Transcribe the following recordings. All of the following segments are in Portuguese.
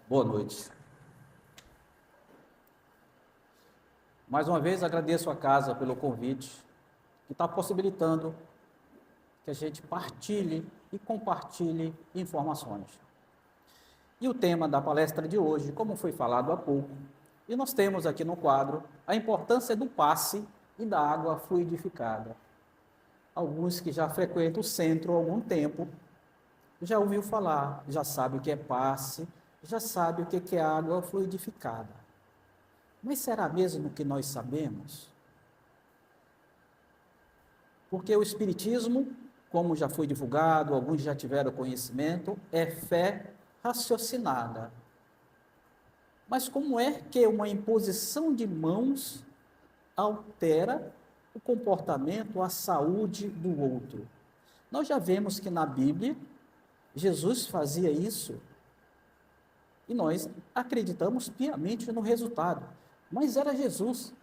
Boa noite. Mais uma vez agradeço a casa pelo convite, que está possibilitando que a gente partilhe e compartilhe informações. E o tema da palestra de hoje, como foi falado há pouco, e nós temos aqui no quadro a importância do passe e da água fluidificada. Alguns que já frequentam o centro há algum tempo já ouviu falar, já sabe o que é passe, já sabe o que é água fluidificada. Mas será mesmo que nós sabemos? Porque o Espiritismo, como já foi divulgado, alguns já tiveram conhecimento, é fé raciocinada. Mas como é que uma imposição de mãos altera o comportamento, a saúde do outro? Nós já vemos que na Bíblia, Jesus fazia isso e nós acreditamos piamente no resultado. Mas era Jesus.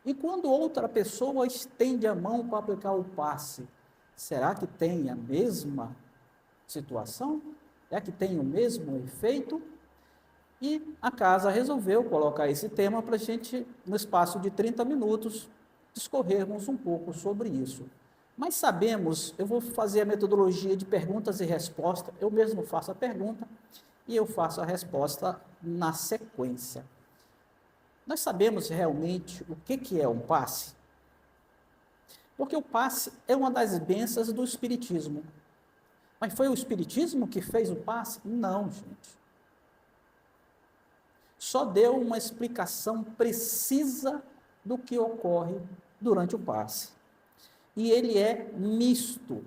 E quando outra pessoa estende a mão para aplicar o passe, será que tem a mesma situação? É que tem o mesmo efeito? E a casa resolveu colocar esse tema para a gente, no espaço de 30 minutos, discorrermos um pouco sobre isso. Mas sabemos, eu vou fazer a metodologia de perguntas e respostas, eu mesmo faço a pergunta e eu faço a resposta na sequência. Nós sabemos realmente o que é um passe? Porque o passe é uma das bênçãos do Espiritismo. Mas foi o Espiritismo que fez o passe? Não, gente. Só deu uma explicação precisa do que ocorre durante o passe. E ele é misto.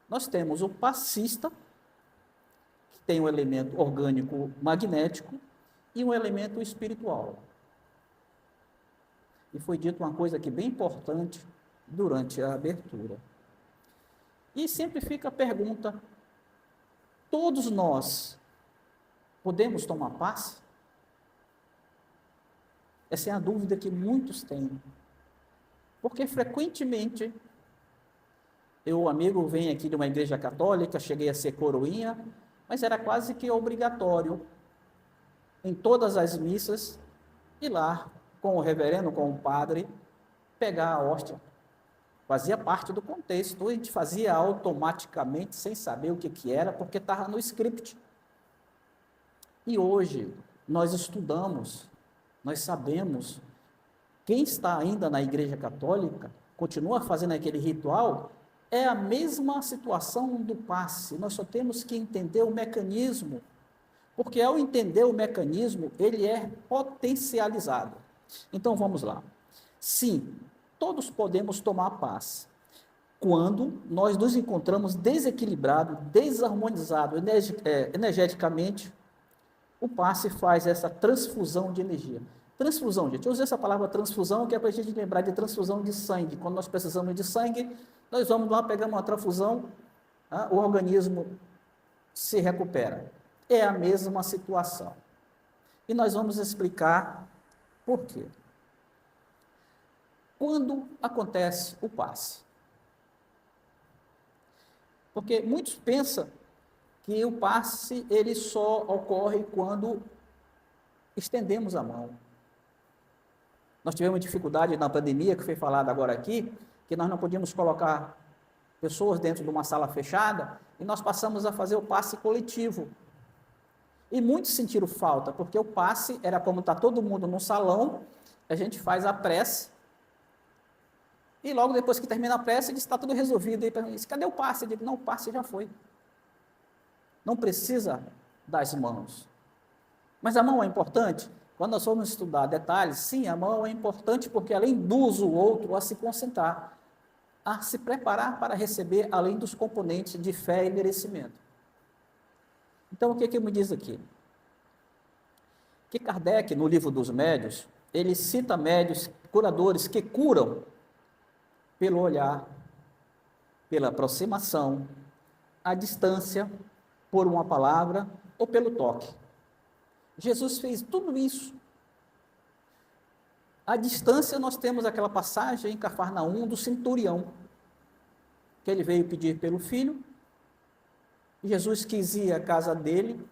Nós temos o passista, que tem um elemento orgânico magnético, e um elemento espiritual. E foi dito uma coisa aqui bem importante durante a abertura. E sempre fica a pergunta: todos nós podemos tomar passe? Essa é a dúvida que muitos têm. Porque frequentemente, eu, amigo, venho aqui de uma igreja católica, cheguei a ser coroinha, mas era quase que obrigatório em todas as missas ir lá com o reverendo, com o padre, pegar a hóstia. Fazia parte do contexto, a gente fazia automaticamente, sem saber o que era, porque estava no script. E hoje, nós estudamos, nós sabemos, quem está ainda na igreja católica, continua fazendo aquele ritual, é a mesma situação do passe, nós só temos que entender o mecanismo, porque ao entender o mecanismo, ele é potencializado. Então vamos lá. Sim, todos podemos tomar passe. Quando nós nos encontramos desequilibrados, desarmonizados energeticamente, o passe faz essa transfusão de energia. Transfusão, gente, eu usei essa palavra transfusão, que é para a gente lembrar de transfusão de sangue. Quando nós precisamos de sangue, nós vamos lá, pegamos uma transfusão, o organismo se recupera. É a mesma situação. E nós vamos explicar por quê. Quando acontece o passe? Porque muitos pensam que o passe ele só ocorre quando estendemos a mão. Nós tivemos dificuldade na pandemia, que foi falado agora aqui, que nós não podíamos colocar pessoas dentro de uma sala fechada, e nós passamos a fazer o passe coletivo. E muitos sentiram falta, porque o passe era como está todo mundo no salão, a gente faz a prece, e logo depois que termina a prece, diz, está tudo resolvido. E diz, cadê o passe? Eu digo, não, o passe já foi. Não precisa das mãos. Mas a mão é importante? Quando nós formos estudar detalhes, sim, a mão é importante porque ela induz o outro a se concentrar, a se preparar para receber, além dos componentes de fé e merecimento. Então, o que me diz aqui? Que Kardec, no livro dos médios, ele cita médios, curadores que curam pelo olhar, pela aproximação, à distância, por uma palavra ou pelo toque. Jesus fez tudo isso. À distância, nós temos aquela passagem em Cafarnaum do centurião, que ele veio pedir pelo filho, e Jesus quis ir à casa dele,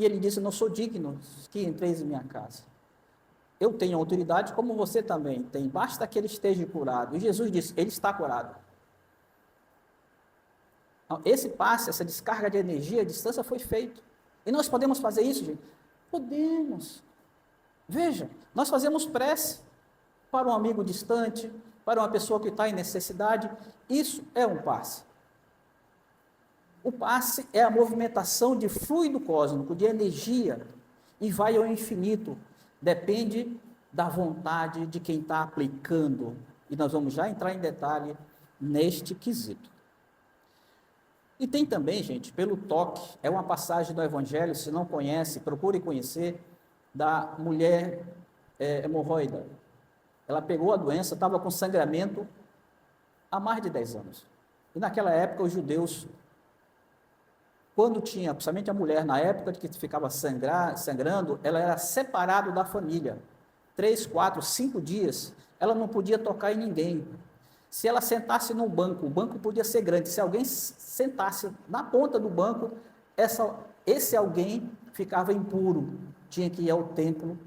E ele disse: não sou digno que entreis em minha casa. Eu tenho autoridade como você também tem, basta que ele esteja curado. E Jesus disse: ele está curado. Então, esse passe, essa descarga de energia à distância foi feito. E nós podemos fazer isso, gente? Podemos. Veja, nós fazemos prece para um amigo distante, para uma pessoa que está em necessidade. Isso é um passe. O passe é a movimentação de fluido cósmico, de energia, e vai ao infinito. Depende da vontade de quem está aplicando. E nós vamos já entrar em detalhe neste quesito. E tem também, gente, pelo toque, é uma passagem do Evangelho, se não conhece, procure conhecer, da mulher hemorroida. Ela pegou a doença, estava com sangramento há mais de 10 anos. E naquela época, os judeus, quando tinha, principalmente a mulher, na época de que ficava sangrando, ela era separada da família. 3, 4, 5 dias, ela não podia tocar em ninguém. Se ela sentasse no banco, o banco podia ser grande, se alguém sentasse na ponta do banco, esse alguém ficava impuro, tinha que ir ao templo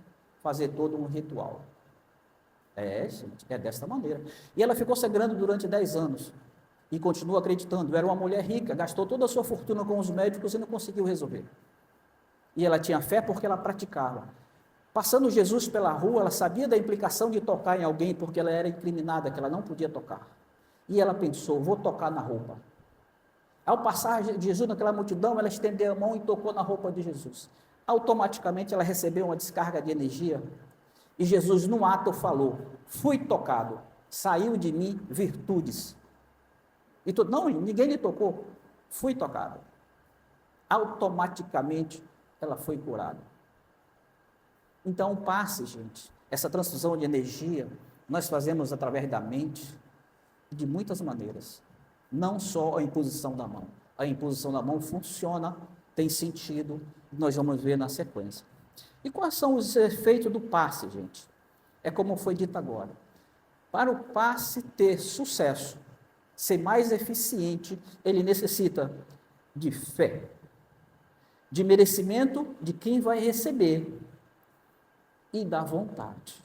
fazer todo um ritual. Gente, é desta maneira. E ela ficou sangrando durante 10 anos, e continua acreditando. Era uma mulher rica, gastou toda a sua fortuna com os médicos e não conseguiu resolver. E ela tinha fé porque ela praticava. Passando Jesus pela rua, ela sabia da implicação de tocar em alguém, porque ela era incriminada, que ela não podia tocar. E ela pensou: vou tocar na roupa. Ao passar Jesus naquela multidão, ela estendeu a mão e tocou na roupa de Jesus. Automaticamente ela recebeu uma descarga de energia, e Jesus, no ato, falou: fui tocado, saiu de mim virtudes. E não, ninguém lhe tocou, fui tocado. Automaticamente ela foi curada. Então, o passe, gente, essa transfusão de energia, nós fazemos através da mente, de muitas maneiras. Não só a imposição da mão. A imposição da mão funciona, tem sentido, nós vamos ver na sequência. E quais são os efeitos do passe, gente? É como foi dito agora. Para o passe ter sucesso, ser mais eficiente, ele necessita de fé, de merecimento de quem vai receber e da vontade.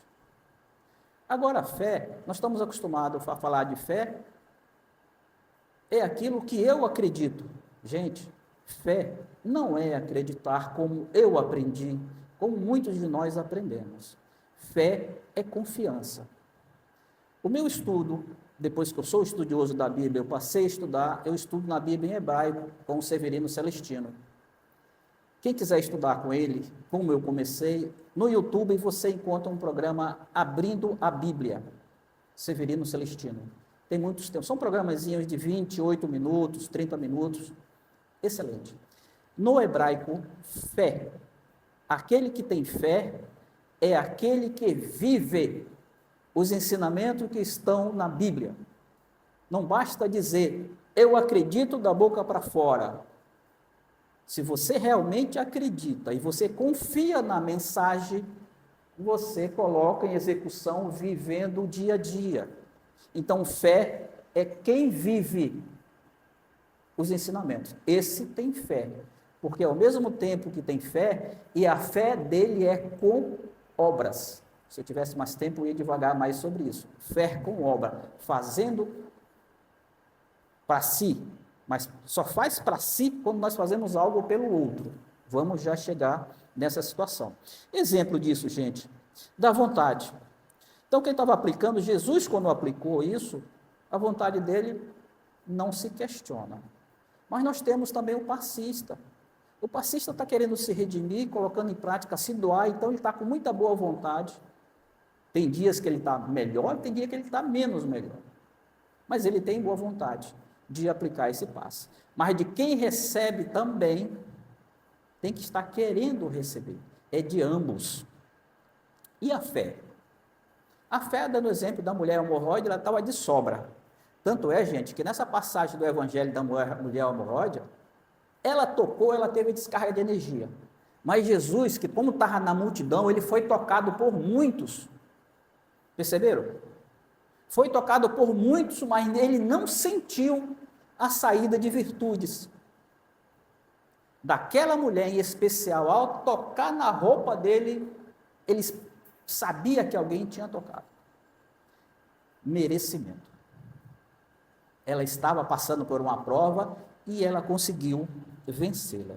Agora, a fé, nós estamos acostumados a falar de fé, é aquilo que eu acredito. Gente, fé não é acreditar como eu aprendi, como muitos de nós aprendemos. Fé é confiança. O meu estudo, depois que eu sou estudioso da Bíblia, eu passei a estudar, eu estudo na Bíblia em hebraico com o Severino Celestino. Quem quiser estudar com ele, como eu comecei, no YouTube você encontra um programa Abrindo a Bíblia, Severino Celestino. Tem muitos tempos, são programazinhos de 28 minutos, 30 minutos, excelente. No hebraico, fé. Aquele que tem fé é aquele que vive os ensinamentos que estão na Bíblia. Não basta dizer, eu acredito da boca para fora. Se você realmente acredita e você confia na mensagem, você coloca em execução vivendo o dia a dia. Então, fé é quem vive os ensinamentos. Esse tem fé, porque ao mesmo tempo que tem fé, e a fé dele é com obras. Se eu tivesse mais tempo, eu ia devagar mais sobre isso. Fé com obra, fazendo para si, mas só faz para si quando nós fazemos algo pelo outro. Vamos já chegar nessa situação. Exemplo disso, gente, da vontade. Então, quem estava aplicando, Jesus, quando aplicou isso, a vontade dele não se questiona. Mas nós temos também o passista. O passista está querendo se redimir, colocando em prática, se doar, então ele está com muita boa vontade. Tem dias que ele está melhor, tem dias que ele está menos melhor. Mas ele tem boa vontade de aplicar esse passe. Mas de quem recebe também, tem que estar querendo receber. É de ambos. E a fé? A fé, dando o exemplo da mulher hemorroide, ela estava de sobra. Tanto é, gente, que nessa passagem do evangelho da mulher hemorroide, ela tocou, ela teve descarga de energia. Mas Jesus, que como estava na multidão, ele foi tocado por muitos. Perceberam? Foi tocado por muitos, mas ele não sentiu a saída de virtudes. daquela mulher em especial, ao tocar na roupa dele, ele sabia que alguém tinha tocado. Merecimento. Ela estava passando por uma prova e ela conseguiu vencê-la.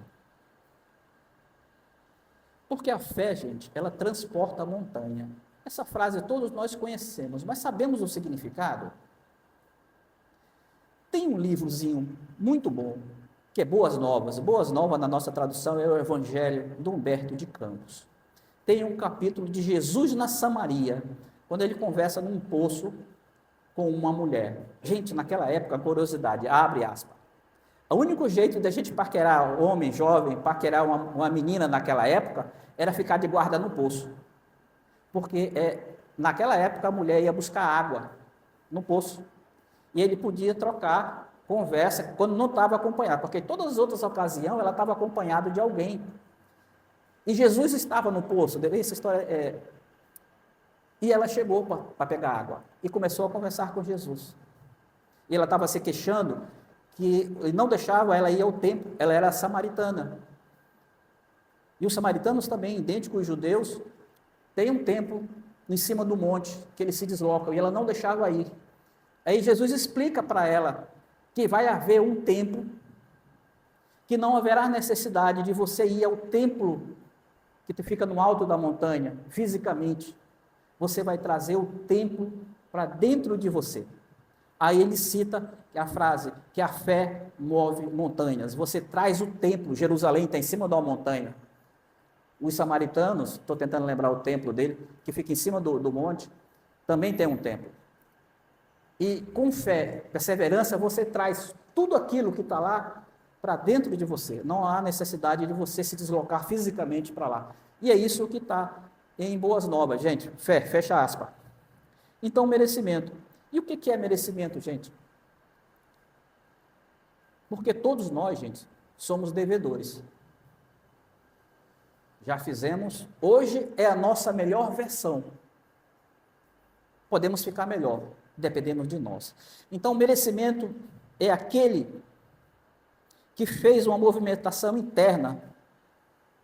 Porque a fé, gente, ela transporta a montanha. Essa frase todos nós conhecemos, mas sabemos o significado? Tem um livrozinho muito bom, que é Boas Novas. Boas Novas, na nossa tradução, é o Evangelho de Humberto de Campos. Tem um capítulo de Jesus na Samaria, quando ele conversa num poço com uma mulher. Gente, naquela época, curiosidade, abre aspas. O único jeito da gente paquerar homem jovem, paquerar uma menina naquela época, era ficar de guarda no poço. Porque naquela época a mulher ia buscar água no poço. E ele podia trocar conversa quando não estava acompanhado, porque todas as outras ocasiões ela estava acompanhada de alguém. E Jesus estava no poço, essa história E ela chegou para pegar água e começou a conversar com Jesus. E ela estava se queixando que não deixava ela ir ao templo, ela era samaritana. E os samaritanos também, idênticos aos judeus, têm um templo em cima do monte que eles se deslocam, e ela não deixava ir. Aí Jesus explica para ela que vai haver um templo, que não haverá necessidade de você ir ao templo que fica no alto da montanha, fisicamente. Você vai trazer o templo para dentro de você. Aí ele cita a frase, que a fé move montanhas. Você traz o templo, Jerusalém está em cima de uma montanha. Os samaritanos, estou tentando lembrar o templo dele, que fica em cima do monte, também tem um templo. E com fé, perseverança, você traz tudo aquilo que está lá para dentro de você. Não há necessidade de você se deslocar fisicamente para lá. E é isso que está em Boas Novas, gente. Fé, fecha aspas. Então, merecimento. E o que é merecimento, gente? Porque todos nós, gente, somos devedores. Já fizemos, hoje é a nossa melhor versão. Podemos ficar melhor, dependendo de nós. Então, merecimento é aquele que fez uma movimentação interna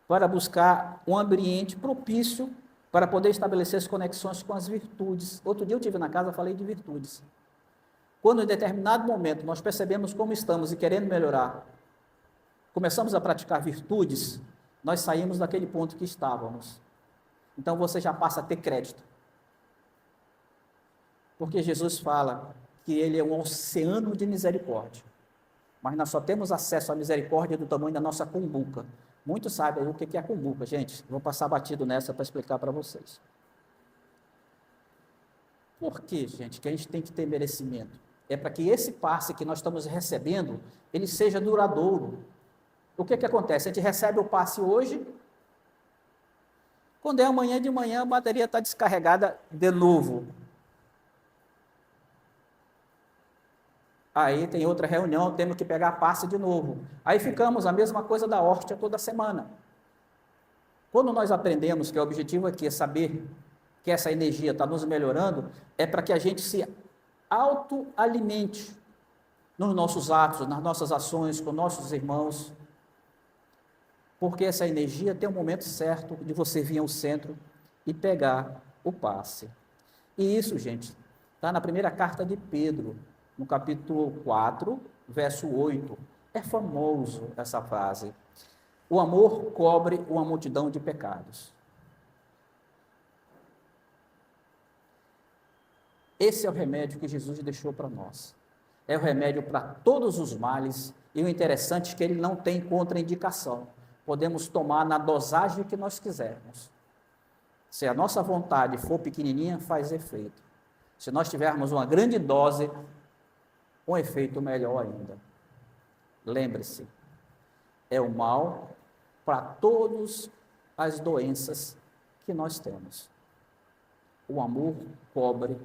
para buscar um ambiente propício para poder estabelecer as conexões com as virtudes. Outro dia eu estive na casa, falei de virtudes. Quando em determinado momento nós percebemos como estamos e querendo melhorar, começamos a praticar virtudes, nós saímos daquele ponto que estávamos. Então você já passa a ter crédito. Porque Jesus fala que ele é um oceano de misericórdia. Mas nós só temos acesso à misericórdia do tamanho da nossa cumbuca. Muitos sabem aí o que é a cumbuca, gente. Vou passar batido nessa para explicar para vocês. Por que, gente, que a gente tem que ter merecimento? É para que esse passe que nós estamos recebendo, ele seja duradouro. O que acontece? A gente recebe o passe hoje, quando é amanhã de manhã, a bateria está descarregada de novo. Aí tem outra reunião, temos que pegar passe de novo. Aí ficamos a mesma coisa da hóstia toda semana. Quando nós aprendemos que o objetivo aqui é saber que essa energia está nos melhorando, é para que a gente se autoalimente nos nossos atos, nas nossas ações, com nossos irmãos. Porque essa energia tem um momento certo de você vir ao centro e pegar o passe. E isso, gente, está na primeira carta de Pedro, no capítulo 4, verso 8. É famoso essa frase. O amor cobre uma multidão de pecados. Esse é o remédio que Jesus deixou para nós. É o remédio para todos os males, e o interessante é que ele não tem contraindicação. Podemos tomar na dosagem que nós quisermos. Se a nossa vontade for pequenininha, faz efeito. Se nós tivermos uma grande dose, um efeito melhor ainda. Lembre-se, é o mal para todas as doenças que nós temos. O amor cobre.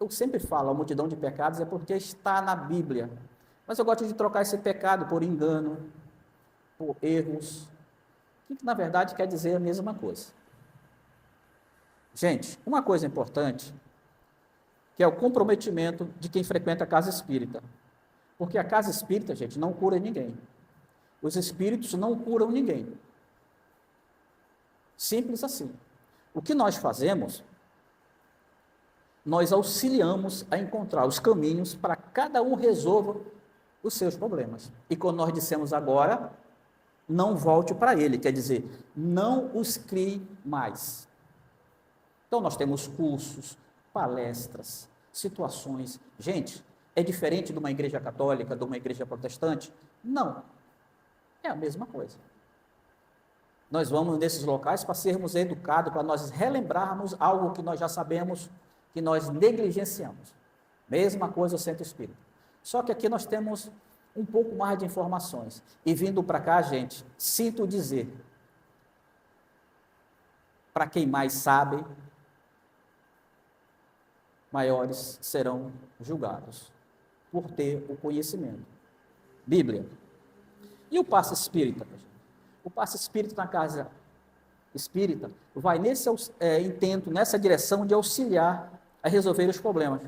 Eu sempre falo, a multidão de pecados é porque está na Bíblia. Mas eu gosto de trocar esse pecado por engano, por erros, que na verdade quer dizer a mesma coisa. Gente, uma coisa importante, que é o comprometimento de quem frequenta a casa espírita. Porque a casa espírita, gente, não cura ninguém. Os espíritos não curam ninguém. Simples assim. O que nós fazemos, nós auxiliamos a encontrar os caminhos para que cada um resolva os seus problemas. E quando nós dissemos agora, não volte para ele, quer dizer, não os crie mais. Então nós temos cursos, palestras, situações. Gente, é diferente de uma igreja católica, de uma igreja protestante? Não. É a mesma coisa. Nós vamos nesses locais para sermos educados, para nós relembrarmos algo que nós já sabemos, que nós negligenciamos. Mesma coisa o centro espírita. Só que aqui nós temos um pouco mais de informações. E vindo para cá, gente, sinto dizer, para quem mais sabe, maiores serão julgados, por ter o conhecimento. Bíblia. E o passe espírita? O passe espírita na casa espírita vai nesse intento, nessa direção de auxiliar a resolver os problemas.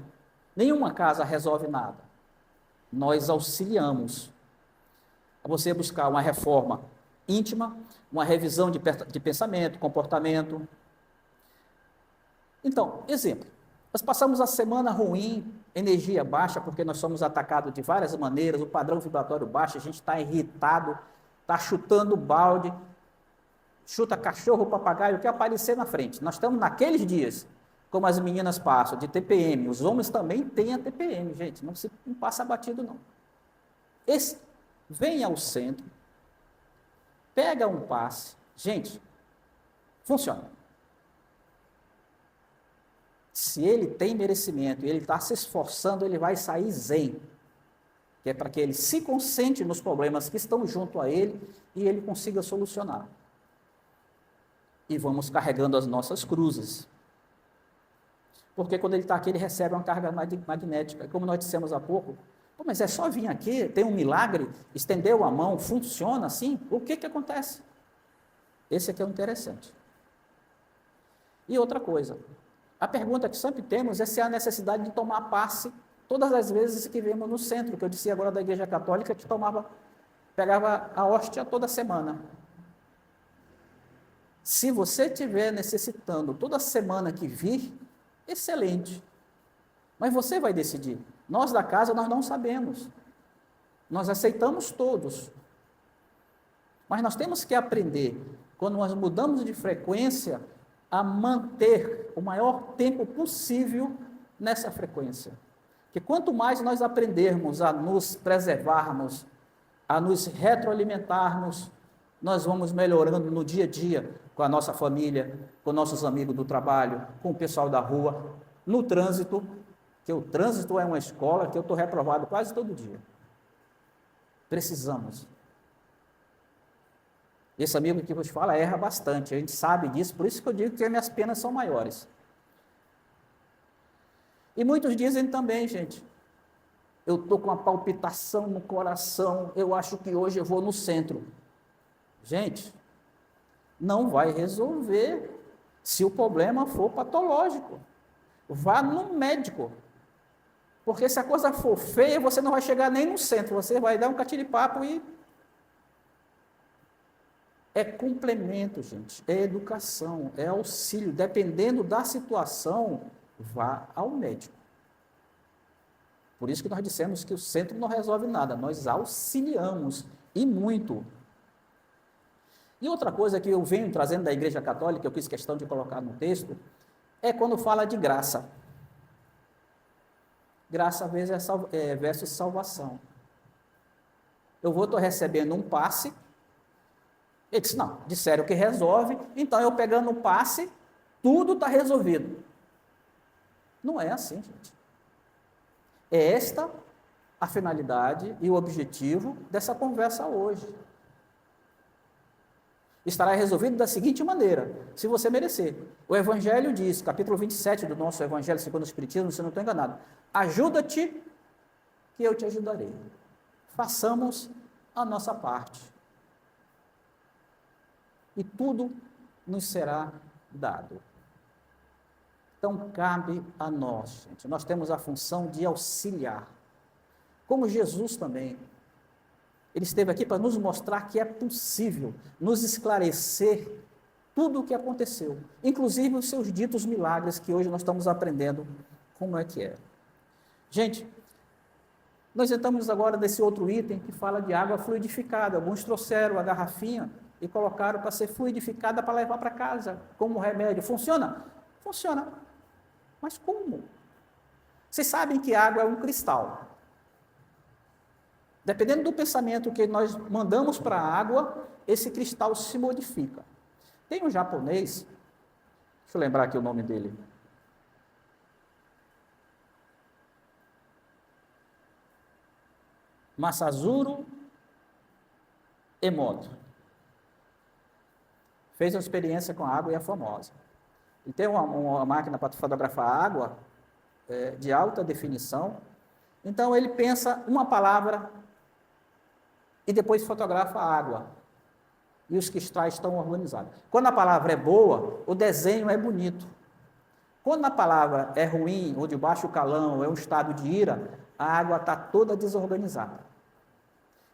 Nenhuma casa resolve nada. Nós auxiliamos a você buscar uma reforma íntima, uma revisão de pensamento, comportamento. Então, exemplo, nós passamos a semana ruim, energia baixa, porque nós somos atacados de várias maneiras, o padrão vibratório baixo, a gente está irritado, está chutando balde, chuta cachorro, papagaio, quer aparecer na frente. Nós estamos naqueles dias, como as meninas passam, de TPM, os homens também têm a TPM, gente, não passa batido não. Vem ao centro, pega um passe, gente, funciona. Se ele tem merecimento e ele está se esforçando, ele vai sair zen, que é para que ele se concentre nos problemas que estão junto a ele e ele consiga solucionar. E vamos carregando as nossas cruzes. Porque quando ele está aqui, ele recebe uma carga magnética. Como nós dissemos há pouco, mas é só vir aqui, tem um milagre, estendeu a mão, funciona assim? O que acontece? Esse aqui é o interessante. E outra coisa, a pergunta que sempre temos é se há necessidade de tomar passe todas as vezes que vemos no centro, que eu disse agora da Igreja Católica, que pegava a hóstia toda semana. Se você estiver necessitando toda semana que vir, excelente. Mas você vai decidir. Nós da casa, nós não sabemos. Nós aceitamos todos. Mas nós temos que aprender, quando nós mudamos de frequência, a manter o maior tempo possível nessa frequência. Porque quanto mais nós aprendermos a nos preservarmos, a nos retroalimentarmos, nós vamos melhorando no dia a dia, com a nossa família, com nossos amigos do trabalho, com o pessoal da rua, no trânsito, que o trânsito é uma escola que eu estou reprovado quase todo dia. Precisamos. Esse amigo que vos fala erra bastante, a gente sabe disso, por isso que eu digo que as minhas penas são maiores. E muitos dizem também, gente, eu estou com uma palpitação no coração, eu acho que hoje eu vou no centro. Gente, não vai resolver se o problema for patológico. Vá no médico. Porque se a coisa for feia, você não vai chegar nem no centro, você vai dar um catiripapo e... É complemento, gente, é educação, é auxílio. Dependendo da situação, vá ao médico. Por isso que nós dissemos que o centro não resolve nada, nós auxiliamos, e muito. E outra coisa que eu venho trazendo da Igreja Católica, eu fiz questão de colocar no texto, é quando fala de graça. Graça versus salvação. Eu estou recebendo um passe, ele disse, não, disseram que resolve, então eu pegando o passe, tudo está resolvido. Não é assim, gente. É esta a finalidade e o objetivo dessa conversa hoje. Estará resolvido da seguinte maneira, se você merecer. O Evangelho diz, capítulo 27 do nosso Evangelho segundo o Espiritismo, se eu não estou enganado, ajuda-te que eu te ajudarei. Façamos a nossa parte. E tudo nos será dado. Então, cabe a nós, gente. Nós temos a função de auxiliar. Como Jesus também. Ele esteve aqui para nos mostrar que é possível nos esclarecer tudo o que aconteceu, inclusive os seus ditos milagres, que hoje nós estamos aprendendo como é que é. Gente, nós entramos agora nesse outro item que fala de água fluidificada. Alguns trouxeram a garrafinha e colocaram para ser fluidificada para levar para casa, como remédio. Funciona? Funciona. Mas como? Vocês sabem que água é um cristal. Dependendo do pensamento que nós mandamos para a água, esse cristal se modifica. Tem um japonês, deixa eu lembrar aqui o nome dele. Masazuru Emoto. Fez uma experiência com a água e é famosa. E tem uma máquina para fotografar água de alta definição. Então ele pensa uma palavra e depois fotografa a água. E os cristais estão organizados. Quando a palavra é boa, o desenho é bonito. Quando a palavra é ruim, ou de baixo calão, é um estado de ira, a água está toda desorganizada.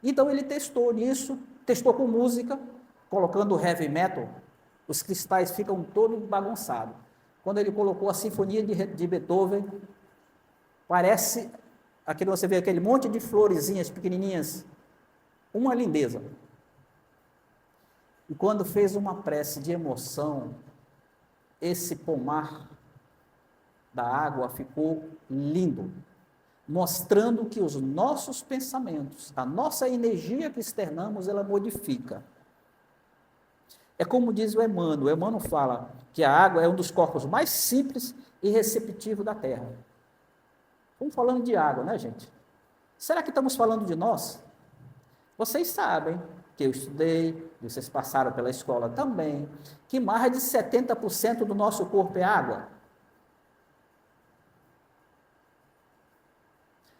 Então ele testou nisso, testou com música, colocando heavy metal, os cristais ficam todos bagunçados. Quando ele colocou a Sinfonia de Beethoven, parece, aqui você vê aquele monte de florezinhas pequenininhas, uma lindeza. E quando fez uma prece de emoção, esse pomar da água ficou lindo, mostrando que os nossos pensamentos, a nossa energia que externamos, ela modifica. É como diz o Emmanuel fala que a água é um dos corpos mais simples e receptivos da Terra. Estamos falando de água, né, gente? Será que estamos falando de nós? Vocês sabem que eu estudei, vocês passaram pela escola também, que mais de 70% do nosso corpo é água.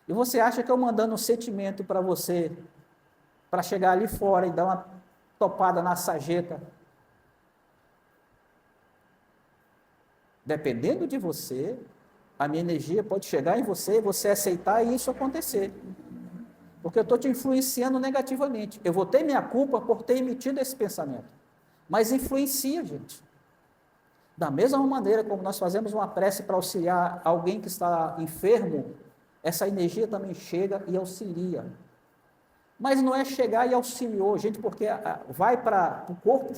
E você acha que eu mandando um sentimento para você, para chegar ali fora e dar uma topada na sarjeta, dependendo de você, a minha energia pode chegar em você, você aceitar e isso acontecer. Porque eu estou te influenciando negativamente. Eu vou ter minha culpa por ter emitido esse pensamento. Mas influencia, gente. Da mesma maneira como nós fazemos uma prece para auxiliar alguém que está enfermo, essa energia também chega e auxilia. Mas não é chegar e auxiliou, gente, porque vai para o corpo.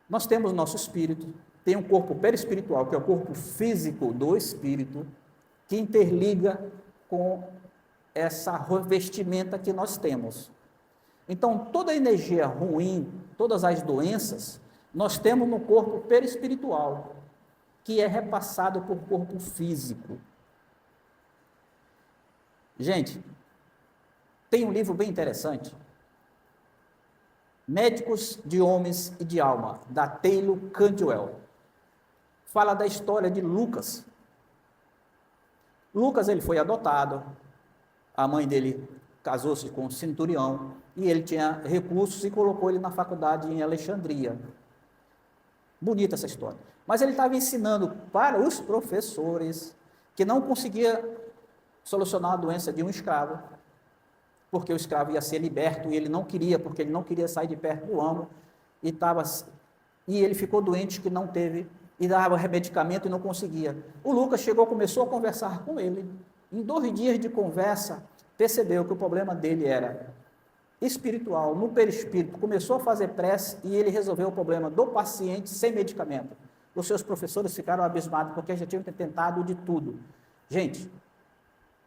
Nós temos o nosso espírito, tem um corpo perispiritual, que é o corpo físico do espírito, que interliga com essa revestimenta que nós temos. Então, toda a energia ruim, todas as doenças, nós temos no corpo perispiritual, que é repassado por corpo físico. Gente, tem um livro bem interessante, Médicos de Homens e de Alma, da Taylor Cantwell. Fala da história de Lucas. Lucas, ele foi adotado, a mãe dele casou-se com um centurião, e ele tinha recursos e colocou ele na faculdade em Alexandria. Bonita essa história. Mas ele estava ensinando para os professores que não conseguia solucionar a doença de um escravo, porque o escravo ia ser liberto e ele não queria, porque ele não queria sair de perto do amo, e ele ficou doente que não teve, e dava medicamento e não conseguia. O Lucas começou a conversar com ele. Em 2 dias de conversa, percebeu que o problema dele era espiritual, no perispírito, começou a fazer prece e ele resolveu o problema do paciente sem medicamento. Os seus professores ficaram abismados, porque já tinham tentado de tudo. Gente,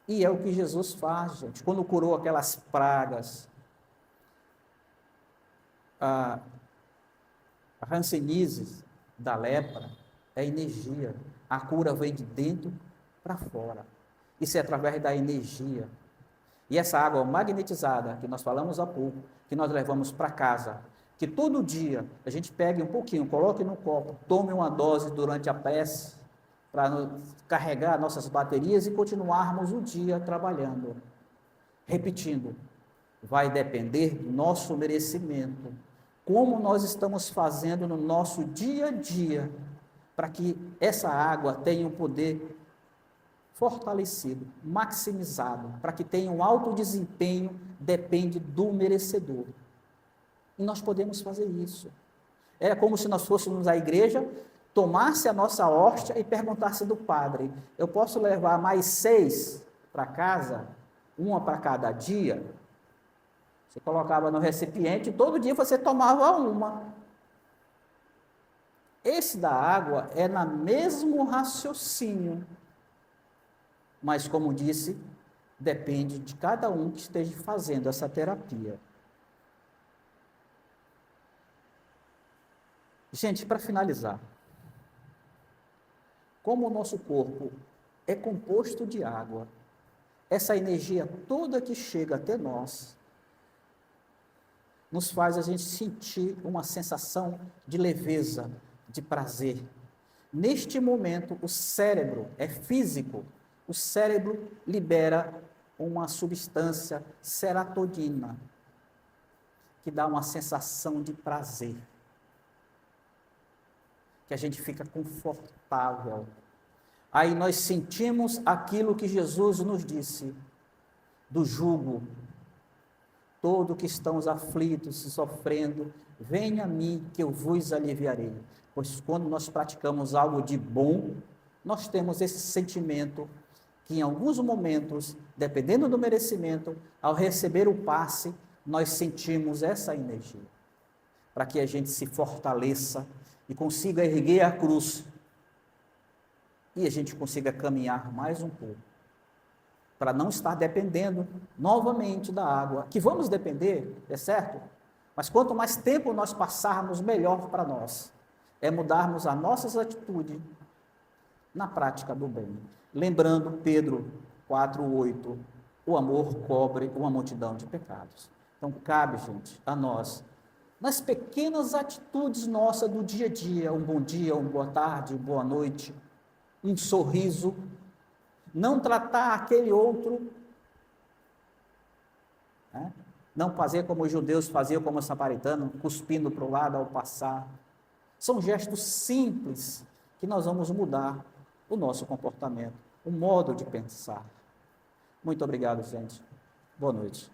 e é o que Jesus faz, gente, quando curou aquelas pragas, a hanseníase da lepra, é energia, a cura vem de dentro para fora, isso é através da energia, e essa água magnetizada, que nós falamos há pouco, que nós levamos para casa, que todo dia a gente pegue um pouquinho, coloque no copo, tome uma dose durante a prece, para carregar nossas baterias e continuarmos o dia trabalhando. Repetindo, vai depender do nosso merecimento, como nós estamos fazendo no nosso dia a dia, para que essa água tenha o poder fortalecido, maximizado, para que tenha um alto desempenho, depende do merecedor. E nós podemos fazer isso. É como se nós fôssemos à igreja, tomasse a nossa hóstia e perguntasse do padre: eu posso levar mais 6 para casa? Uma para cada dia? Você colocava no recipiente e todo dia você tomava uma. Esse da água é no mesmo raciocínio, mas como disse, depende de cada um que esteja fazendo essa terapia. Gente, para finalizar, como o nosso corpo é composto de água, essa energia toda que chega até nós, nos faz a gente sentir uma sensação de leveza, de prazer. Neste momento, o cérebro é físico, o cérebro libera uma substância, serotonina, que dá uma sensação de prazer, que a gente fica confortável. Aí nós sentimos aquilo que Jesus nos disse, do jugo. Todo que estão aflitos e sofrendo, venha a mim que eu vos aliviarei. Pois quando nós praticamos algo de bom, nós temos esse sentimento que em alguns momentos, dependendo do merecimento, ao receber o passe, nós sentimos essa energia, para que a gente se fortaleça e consiga erguer a cruz, e a gente consiga caminhar mais um pouco, para não estar dependendo novamente da água, que vamos depender, é certo? Mas quanto mais tempo nós passarmos, melhor para nós. É mudarmos as nossas atitudes na prática do bem. Lembrando Pedro 4:8, o amor cobre uma multidão de pecados. Então cabe, gente, a nós, nas pequenas atitudes nossas do dia a dia, um bom dia, uma boa tarde, uma boa noite, um sorriso, não tratar aquele outro, né? Não fazer como os judeus faziam, como o samaritano, cuspindo para o lado ao passar. São gestos simples que nós vamos mudar o nosso comportamento, o modo de pensar. Muito obrigado, gente. Boa noite.